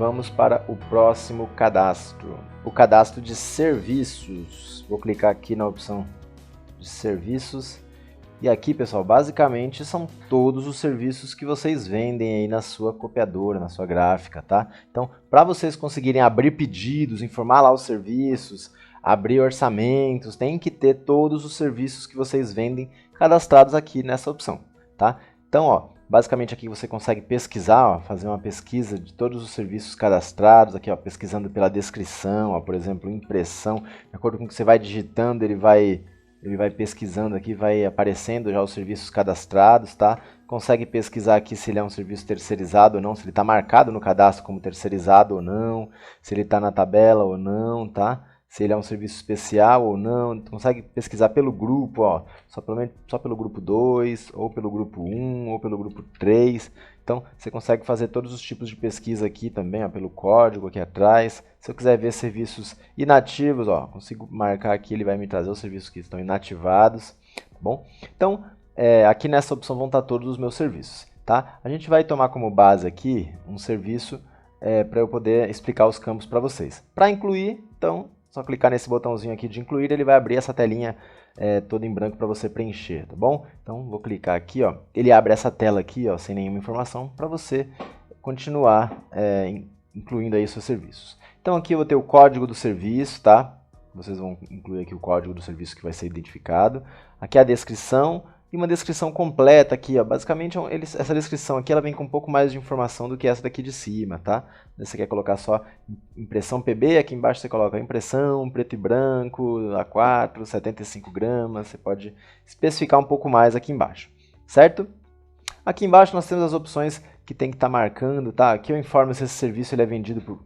vamos para o próximo cadastro. O cadastro de serviços. Vou clicar aqui na opção de serviços. E aqui, pessoal, basicamente são todos os serviços que vocês vendem aí na sua copiadora, na sua gráfica, tá? Então, para vocês conseguirem abrir pedidos, informar lá os serviços, abrir orçamentos, tem que ter todos os serviços que vocês vendem cadastrados aqui nessa opção, tá? Então, ó, basicamente aqui você consegue pesquisar, ó, fazer uma pesquisa de todos os serviços cadastrados, aqui, ó, pesquisando pela descrição, ó, por exemplo, impressão, de acordo com o que você vai digitando, ele vai pesquisando aqui, vai aparecendo já os serviços cadastrados, tá? Consegue pesquisar aqui se ele é um serviço terceirizado ou não, se ele está marcado no cadastro como terceirizado ou não, se ele está na tabela ou não, tá? Se ele é um serviço especial ou não, consegue pesquisar pelo grupo, ó, só pelo grupo 2, ou pelo grupo 1, ou pelo grupo 3. Então, você consegue fazer todos os tipos de pesquisa aqui também, ó, pelo código aqui atrás. Se eu quiser ver serviços inativos, ó, consigo marcar aqui, ele vai me trazer os serviços que estão inativados, tá bom? Então, aqui nessa opção vão estar todos os meus serviços, tá? A gente vai tomar como base aqui um serviço para eu poder explicar os campos para vocês. Para incluir, então, só clicar nesse botãozinho aqui de incluir, ele vai abrir essa telinha toda em branco para você preencher, tá bom? Então, vou clicar aqui, ó, ele abre essa tela aqui, ó, sem nenhuma informação, para você continuar incluindo aí seus serviços. Então, aqui eu vou ter o código do serviço, tá? Vocês vão incluir aqui o código do serviço que vai ser identificado. Aqui a descrição e uma descrição completa aqui, ó. Basicamente, essa descrição aqui ela vem com um pouco mais de informação do que essa daqui de cima, tá? Se você quer colocar só impressão PB, aqui embaixo você coloca impressão, preto e branco, A4, 75 gramas, você pode especificar um pouco mais aqui embaixo, certo? Aqui embaixo nós temos as opções que tem que estar marcando, tá? Aqui eu informo se esse serviço ele é vendido por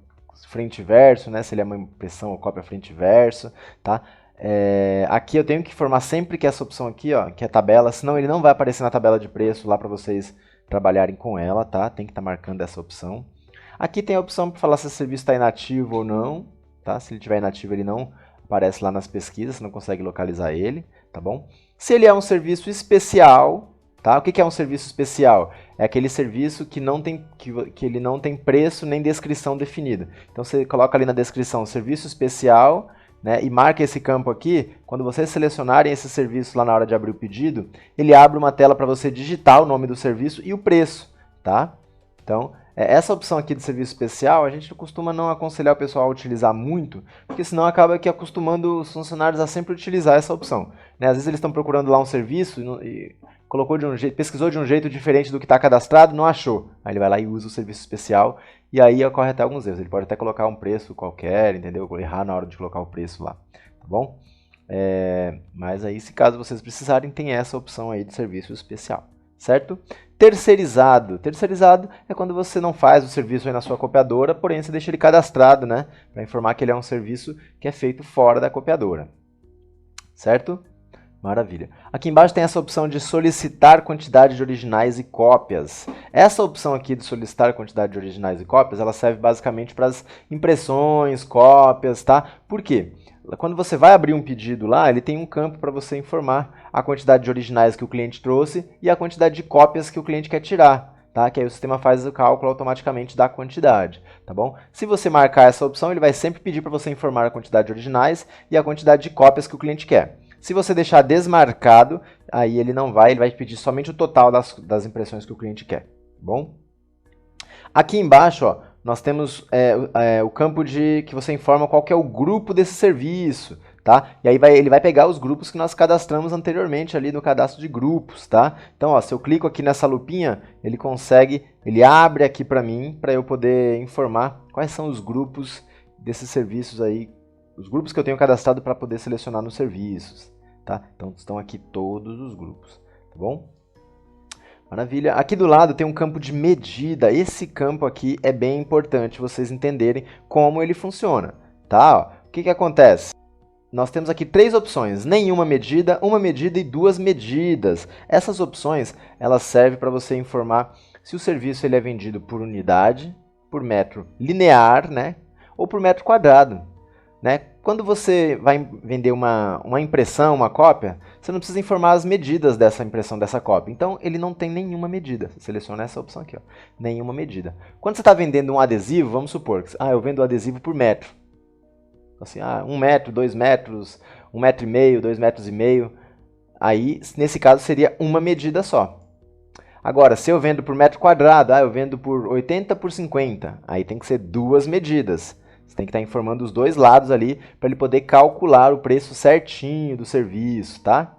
frente e verso, né? Se ele é uma impressão ou cópia frente e verso, tá? Aqui eu tenho que informar sempre que essa opção aqui, ó, que é tabela, senão ele não vai aparecer na tabela de preço lá para vocês trabalharem com ela, tá? Tem que estar marcando essa opção. Aqui tem a opção para falar se o serviço está inativo ou não, tá? Se ele estiver inativo, ele não aparece lá nas pesquisas, você não consegue localizar ele, tá bom? Se ele é um serviço especial, tá? O que é um serviço especial? É aquele serviço que ele não tem preço nem descrição definida. Então você coloca ali na descrição serviço especial, né, e marca esse campo aqui. Quando vocês selecionarem esse serviço lá na hora de abrir o pedido, ele abre uma tela para você digitar o nome do serviço e o preço, tá? Então, essa opção aqui de serviço especial, a gente costuma não aconselhar o pessoal a utilizar muito, porque senão acaba aqui acostumando os funcionários a sempre utilizar essa opção, né? Às vezes eles estão procurando lá um serviço e colocou de um jeito, pesquisou de um jeito diferente do que está cadastrado, não achou. Aí ele vai lá e usa o serviço especial e aí ocorre até alguns erros. Ele pode até colocar um preço qualquer, entendeu? Errar na hora de colocar o preço lá, tá bom? Mas aí, se caso vocês precisarem, tem essa opção aí de serviço especial, certo? Terceirizado. Terceirizado é quando você não faz o serviço aí na sua copiadora, porém você deixa ele cadastrado, né? Para informar que ele é um serviço que é feito fora da copiadora, certo? Maravilha. Aqui embaixo tem essa opção de solicitar quantidade de originais e cópias. Essa opção aqui de solicitar quantidade de originais e cópias, ela serve basicamente para as impressões, cópias, tá? Por quê? Quando você vai abrir um pedido lá, ele tem um campo para você informar a quantidade de originais que o cliente trouxe e a quantidade de cópias que o cliente quer tirar, tá? Que aí o sistema faz o cálculo automaticamente da quantidade, tá bom? Se você marcar essa opção, ele vai sempre pedir para você informar a quantidade de originais e a quantidade de cópias que o cliente quer. Se você deixar desmarcado, aí ele não vai, ele vai pedir somente o total das impressões que o cliente quer, tá bom? Aqui embaixo, ó, nós temos o campo que você informa qual que é o grupo desse serviço, tá? E aí ele vai pegar os grupos que nós cadastramos anteriormente ali no cadastro de grupos, tá? Então, ó, se eu clico aqui nessa lupinha, ele abre aqui para mim, para eu poder informar quais são os grupos desses serviços aí, os grupos que eu tenho cadastrado para poder selecionar nos serviços, tá? Então, estão aqui todos os grupos, tá bom? Maravilha. Aqui do lado tem um campo de medida. Esse campo aqui é bem importante vocês entenderem como ele funciona, tá? Ó, o que acontece? Nós temos aqui 3 opções, nenhuma medida, uma medida e 2 medidas. Essas opções, elas servem para você informar se o serviço ele é vendido por unidade, por metro linear, né? Ou por metro quadrado, né? quando você vai vender uma impressão, uma cópia, você não precisa informar as medidas dessa impressão, dessa cópia. Então, ele não tem nenhuma medida. Você seleciona essa opção aqui, ó, nenhuma medida. Quando você está vendendo um adesivo, vamos supor que eu vendo o adesivo por metro. Assim, 1 metro, 2 metros, 1,5 metro, 2,5 metros. Aí, nesse caso, seria uma medida só. Agora, se eu vendo por metro quadrado, eu vendo por 80 por 50, aí tem que ser 2 medidas. Você tem que estar informando os dois lados ali para ele poder calcular o preço certinho do serviço, tá?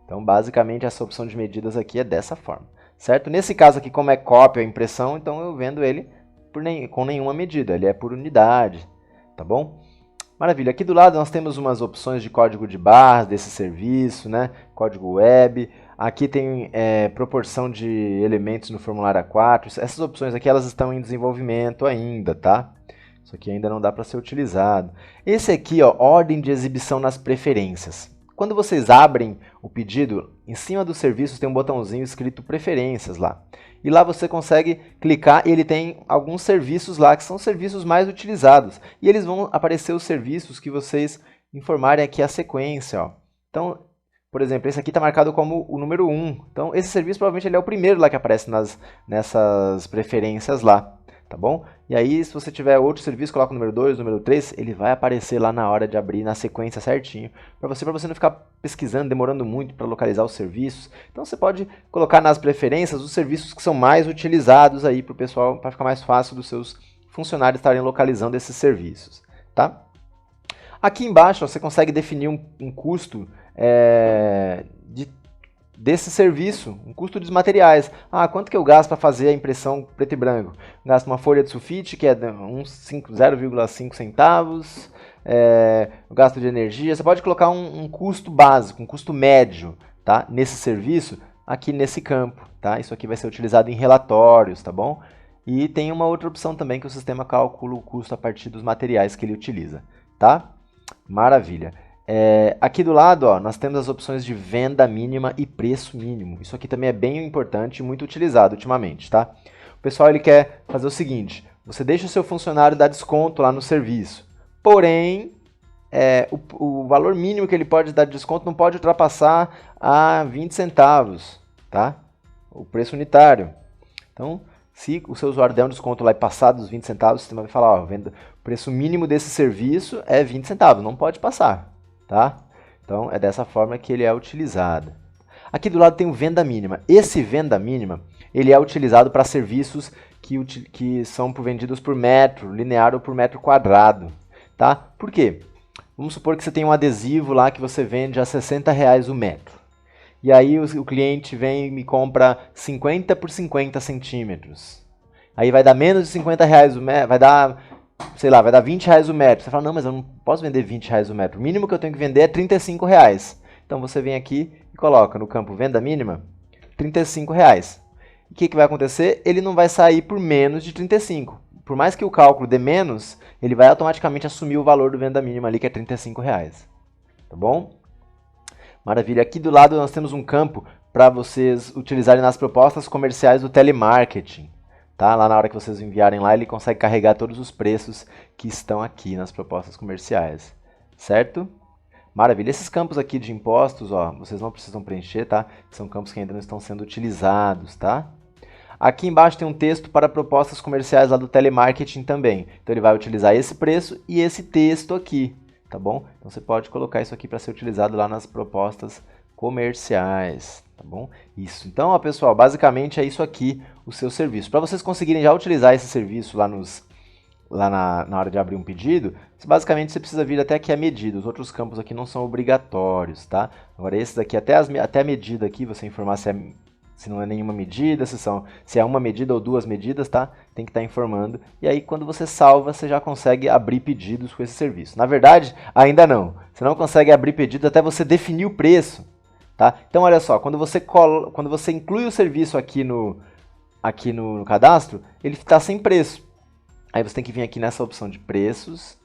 Então, basicamente, essa opção de medidas aqui é dessa forma, certo? Nesse caso aqui, como é cópia ou impressão, então eu vendo ele com nenhuma medida, ele é por unidade, tá bom? Maravilha, aqui do lado nós temos umas opções de código de barras desse serviço, né? Código web, aqui tem proporção de elementos no formulário A4, essas opções aqui elas estão em desenvolvimento ainda, tá? Isso aqui ainda não dá para ser utilizado. Esse aqui, ó, ordem de exibição nas preferências. Quando vocês abrem o pedido, em cima dos serviços tem um botãozinho escrito preferências lá. E lá você consegue clicar e ele tem alguns serviços lá que são serviços mais utilizados. E eles vão aparecer os serviços que vocês informarem aqui a sequência, ó. Então, por exemplo, esse aqui está marcado como o número 1. Então, esse serviço provavelmente ele é o primeiro lá que aparece nessas preferências lá. Tá bom? E aí, se você tiver outro serviço, coloca o número 2, o número 3, ele vai aparecer lá na hora de abrir na sequência certinho, para você não ficar pesquisando, demorando muito para localizar os serviços. Então você pode colocar nas preferências os serviços que são mais utilizados aí para o pessoal, para ficar mais fácil dos seus funcionários estarem localizando esses serviços, tá? Aqui embaixo ó, você consegue definir um custo desse serviço, um custo dos materiais. Quanto que eu gasto para fazer a impressão preto e branco? Gasto uma folha de sulfite, que é 0,5 centavos, o gasto de energia. Você pode colocar um custo básico, um custo médio, tá? Nesse serviço, aqui nesse campo. Tá? Isso aqui vai ser utilizado em relatórios, tá bom? E tem uma outra opção também, que o sistema calcula o custo a partir dos materiais que ele utiliza. Tá? Maravilha. Aqui do lado, ó, nós temos as opções de venda mínima e preço mínimo. Isso aqui também é bem importante e muito utilizado ultimamente, tá? O pessoal ele quer fazer o seguinte, você deixa o seu funcionário dar desconto lá no serviço, porém, o valor mínimo que ele pode dar de desconto não pode ultrapassar a 20 centavos, tá? O preço unitário. Então, se o seu usuário der um desconto lá e passar dos 20 centavos, o sistema vai falar, ó, o preço mínimo desse serviço é 20 centavos, não pode passar. Tá? Então, é dessa forma que ele é utilizado. Aqui do lado tem o venda mínima. Esse venda mínima, ele é utilizado para serviços que são vendidos por metro linear ou por metro quadrado. Tá? Por quê? Vamos supor que você tem um adesivo lá que você vende a R$60 o metro. E aí o cliente vem e me compra 50 por 50 centímetros. Aí vai dar menos de R$50 o metro, vai dar... sei lá, vai dar R$20 o metro. Você fala, não, mas eu não posso vender R$20 o metro. O mínimo que eu tenho que vender é R$35. Então você vem aqui e coloca no campo venda mínima R$35. O que vai acontecer? Ele não vai sair por menos de 35. Por mais que o cálculo dê menos, ele vai automaticamente assumir o valor do venda mínima ali, que é R$35. Tá bom? Maravilha. Aqui do lado nós temos um campo para vocês utilizarem nas propostas comerciais do telemarketing. Tá? Lá na hora que vocês enviarem lá, ele consegue carregar todos os preços que estão aqui nas propostas comerciais, certo? Maravilha. Esses campos aqui de impostos, ó, vocês não precisam preencher, tá? São campos que ainda não estão sendo utilizados, tá? Aqui embaixo tem um texto para propostas comerciais lá do telemarketing também. Então ele vai utilizar esse preço e esse texto aqui, tá bom? Então você pode colocar isso aqui para ser utilizado lá nas propostas comerciais. Tá bom? Isso. Então, ó, pessoal, basicamente é isso aqui o seu serviço. Para vocês conseguirem já utilizar esse serviço lá na hora de abrir um pedido, basicamente você precisa vir até aqui a medida. Os outros campos aqui não são obrigatórios, tá? Agora esses aqui, até a medida aqui, você informar se não é nenhuma medida, se é uma medida ou duas medidas, tá? Tem que estar informando. E aí, quando você salva, você já consegue abrir pedidos com esse serviço. Na verdade, ainda não. Você não consegue abrir pedido até você definir o preço. Tá? Então, olha só, quando você inclui o serviço aqui no cadastro, ele está sem preço. Aí você tem que vir aqui nessa opção de preços,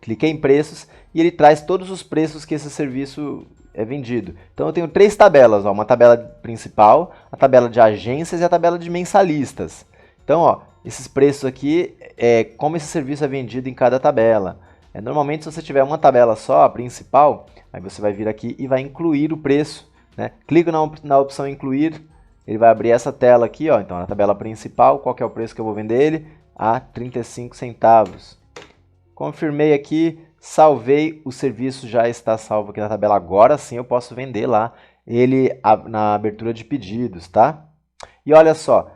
cliquei em preços e ele traz todos os preços que esse serviço é vendido. Então eu tenho 3 tabelas, ó, uma tabela principal, a tabela de agências e a tabela de mensalistas. Então, ó, esses preços aqui, como esse serviço é vendido em cada tabela. Normalmente, se você tiver uma tabela só, a principal, aí você vai vir aqui e vai incluir o preço, né? Clico na opção incluir, ele vai abrir essa tela aqui, ó. Então, na tabela principal, qual que é o preço que eu vou vender ele? A 35 centavos. Confirmei aqui, salvei, o serviço já está salvo aqui na tabela. Agora sim eu posso vender lá ele na abertura de pedidos, tá? E olha só,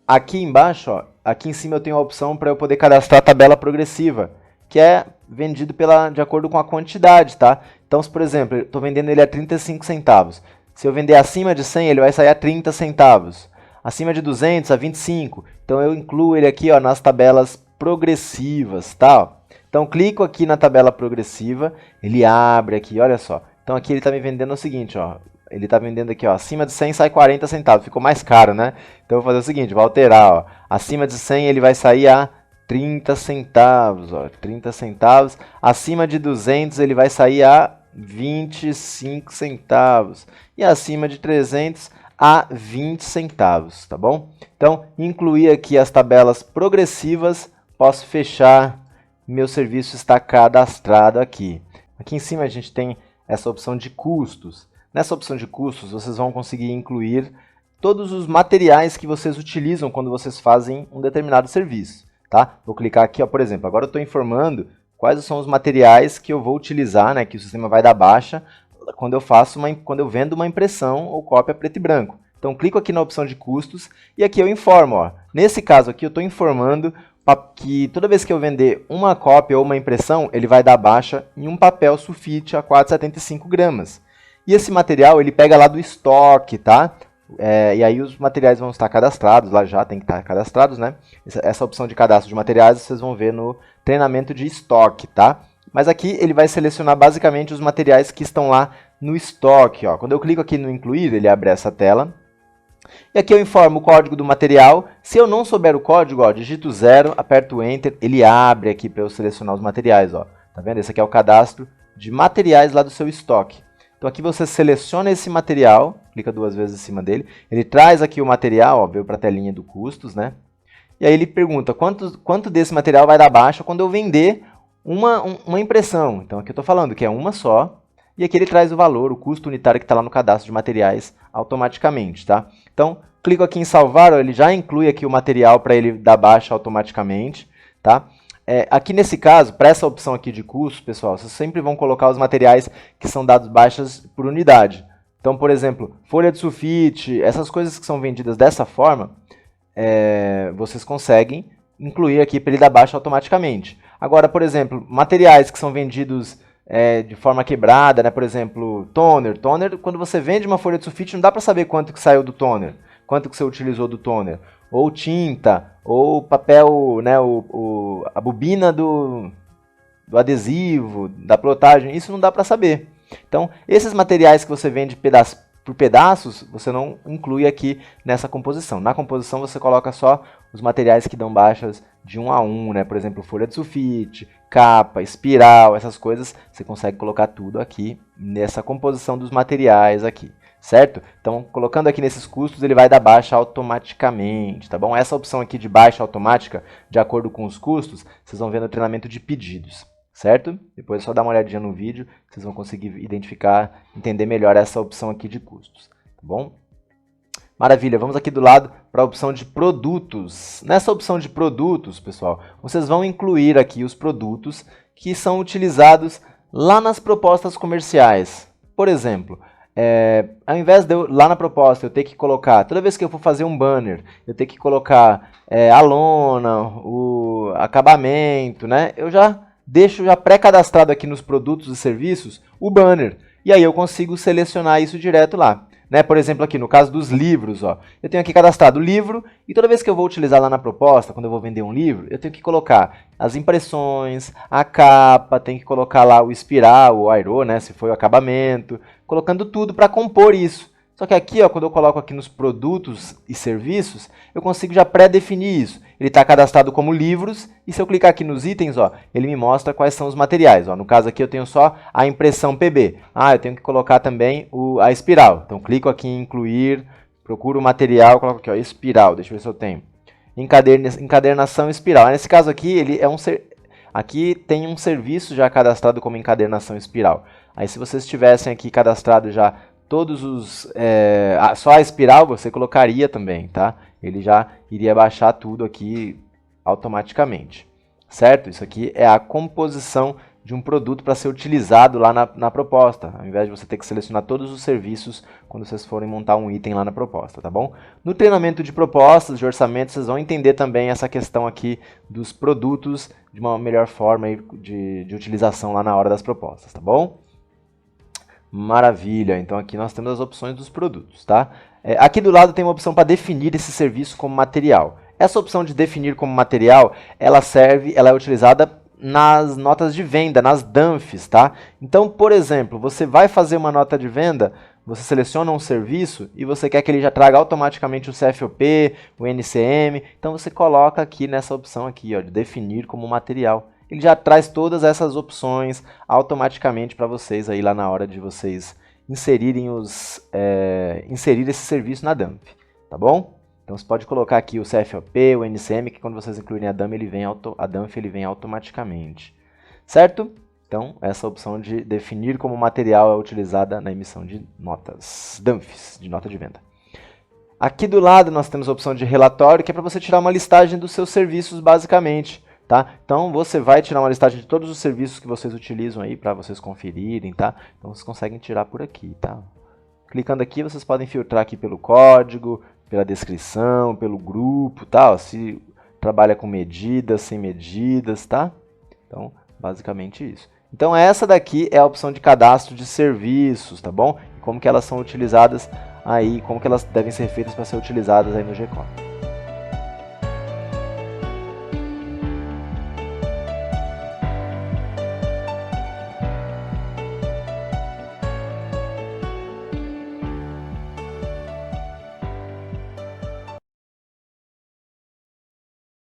aqui embaixo, ó, aqui em cima eu tenho a opção para eu poder cadastrar a tabela progressiva, que é vendido de acordo com a quantidade, tá? Então, se por exemplo, eu estou vendendo ele a 35 centavos. Se eu vender acima de 100, ele vai sair a 30 centavos. Acima de 200, a 25. Então, eu incluo ele aqui, ó, nas tabelas progressivas, tá? Então, clico aqui na tabela progressiva, ele abre aqui, olha só. Então, aqui ele está me vendendo o seguinte, ó. Ele está vendendo aqui, ó, acima de 100 sai 40 centavos. Ficou mais caro, né? Então, eu vou fazer o seguinte, vou alterar, ó. Acima de 100 ele vai sair a 30 centavos, ó. 30 centavos. Acima de 200 ele vai sair a 25 centavos. E acima de 300 a 20 centavos, tá bom? Então, incluir aqui as tabelas progressivas, posso fechar. Meu serviço está cadastrado aqui. Aqui em cima a gente tem essa opção de custos. Nessa opção de custos, vocês vão conseguir incluir todos os materiais que vocês utilizam quando vocês fazem um determinado serviço, tá? Vou clicar aqui, ó, por exemplo, agora eu estou informando quais são os materiais que eu vou utilizar, né, que o sistema vai dar baixa quando eu vendo uma impressão ou cópia preto e branco. Então, clico aqui na opção de custos e aqui eu informo, ó. Nesse caso aqui eu estou informando que toda vez que eu vender uma cópia ou uma impressão, ele vai dar baixa em um papel sulfite a 4,75 gramas. E esse material ele pega lá do estoque, tá? E aí os materiais vão estar cadastrados, lá já tem que estar cadastrados, né? Essa opção de cadastro de materiais vocês vão ver no treinamento de estoque, tá? Mas aqui ele vai selecionar basicamente os materiais que estão lá no estoque, ó. Quando eu clico aqui no incluir, ele abre essa tela. E aqui eu informo o código do material. Se eu não souber o código, ó, digito 0, aperto Enter, ele abre aqui para eu selecionar os materiais, ó. Tá vendo? Esse aqui é o cadastro de materiais lá do seu estoque. Então aqui você seleciona esse material, clica 2 vezes em cima dele, ele traz aqui o material, ó, veio para a telinha do custos, né? E aí ele pergunta quanto desse material vai dar baixa quando eu vender uma impressão. Então aqui eu estou falando que é uma só, e aqui ele traz o valor, o custo unitário que está lá no cadastro de materiais automaticamente, tá? Então, clico aqui em salvar, ó, ele já inclui aqui o material para ele dar baixa automaticamente, tá? Aqui nesse caso, para essa opção aqui de custo, pessoal, vocês sempre vão colocar os materiais que são dados baixas por unidade. Então, por exemplo, folha de sulfite, essas coisas que são vendidas dessa forma, vocês conseguem incluir aqui para ele dar baixa automaticamente. Agora, por exemplo, materiais que são vendidos de forma quebrada, né? Por exemplo, toner. Toner, quando você vende uma folha de sulfite, não dá para saber quanto que saiu do toner, quanto que você utilizou do toner. Ou tinta, ou papel, né, a bobina do adesivo, da plotagem, isso não dá para saber. Então, esses materiais que você vende por pedaços, você não inclui aqui nessa composição. Na composição você coloca só os materiais que dão baixas de 1 a 1, né? Por exemplo, folha de sulfite, capa, espiral, essas coisas, você consegue colocar tudo aqui nessa composição dos materiais aqui. Certo? Então, colocando aqui nesses custos, ele vai dar baixa automaticamente, tá bom? Essa opção aqui de baixa automática, de acordo com os custos, vocês vão ver no treinamento de pedidos, certo? Depois é só dar uma olhadinha no vídeo, vocês vão conseguir identificar, entender melhor essa opção aqui de custos, tá bom? Maravilha, vamos aqui do lado para a opção de produtos. Nessa opção de produtos, pessoal, vocês vão incluir aqui os produtos que são utilizados lá nas propostas comerciais. Por exemplo, ao invés de lá na proposta eu ter que colocar, toda vez que eu for fazer um banner, eu ter que colocar a lona, o acabamento, né? Eu já deixo pré-cadastrado aqui nos produtos e serviços o banner. E aí eu consigo selecionar isso direto lá. Né? Por exemplo, aqui no caso dos livros, ó, eu tenho aqui cadastrado o livro e toda vez que eu vou utilizar lá na proposta, quando eu vou vender um livro, eu tenho que colocar as impressões, a capa, tenho que colocar lá o espiral, o airô, né, se foi o acabamento, colocando tudo para compor isso. Só que aqui, ó, quando eu coloco aqui nos produtos e serviços, eu consigo já pré-definir isso. Ele está cadastrado como livros e se eu clicar aqui nos itens, ó, ele me mostra quais são os materiais. Ó. No caso aqui eu tenho só a impressão PB. Eu tenho que colocar também a espiral. Então clico aqui em incluir, procuro o material, coloco aqui, ó, espiral, deixa eu ver se eu tenho. Encadernação espiral. Nesse caso aqui, ele é Aqui tem um serviço já cadastrado como encadernação espiral. Aí se vocês tivessem aqui cadastrado já todos os... só a espiral você colocaria também, tá? Ele já iria baixar tudo aqui automaticamente, certo? Isso aqui é a composição de um produto para ser utilizado lá na proposta, ao invés de você ter que selecionar todos os serviços quando vocês forem montar um item lá na proposta, tá bom? No treinamento de propostas, de orçamento, vocês vão entender também essa questão aqui dos produtos de uma melhor forma de utilização lá na hora das propostas, tá bom? Maravilha, então aqui nós temos as opções dos produtos, tá? Aqui do lado tem uma opção para definir esse serviço como material. Essa opção de definir como material, ela é utilizada nas notas de venda, nas DANFs, tá? Então, por exemplo, você vai fazer uma nota de venda, você seleciona um serviço e você quer que ele já traga automaticamente o CFOP, o NCM, então você coloca aqui nessa opção aqui, ó, de definir como material. Ele já traz todas essas opções automaticamente para vocês aí lá na hora de vocês inserir esse serviço na DANF, tá bom? Então você pode colocar aqui o CFOP, o NCM, que quando vocês incluírem a DANF ele vem automaticamente, certo? Então essa opção de definir como material é utilizada na emissão de notas, DANFs, de nota de venda. Aqui do lado nós temos a opção de relatório, que é para você tirar uma listagem dos seus serviços basicamente, tá? Então você vai tirar uma listagem de todos os serviços que vocês utilizam aí para vocês conferirem, tá? Então vocês conseguem tirar por aqui, tá? Clicando aqui vocês podem filtrar aqui pelo código, pela descrição, pelo grupo, tá? Se trabalha com medidas, sem medidas, tá? Então, basicamente isso. Então, essa daqui é a opção de cadastro de serviços, tá bom? E como que elas são utilizadas aí, como que elas devem ser feitas para ser utilizadas aí no GCOM.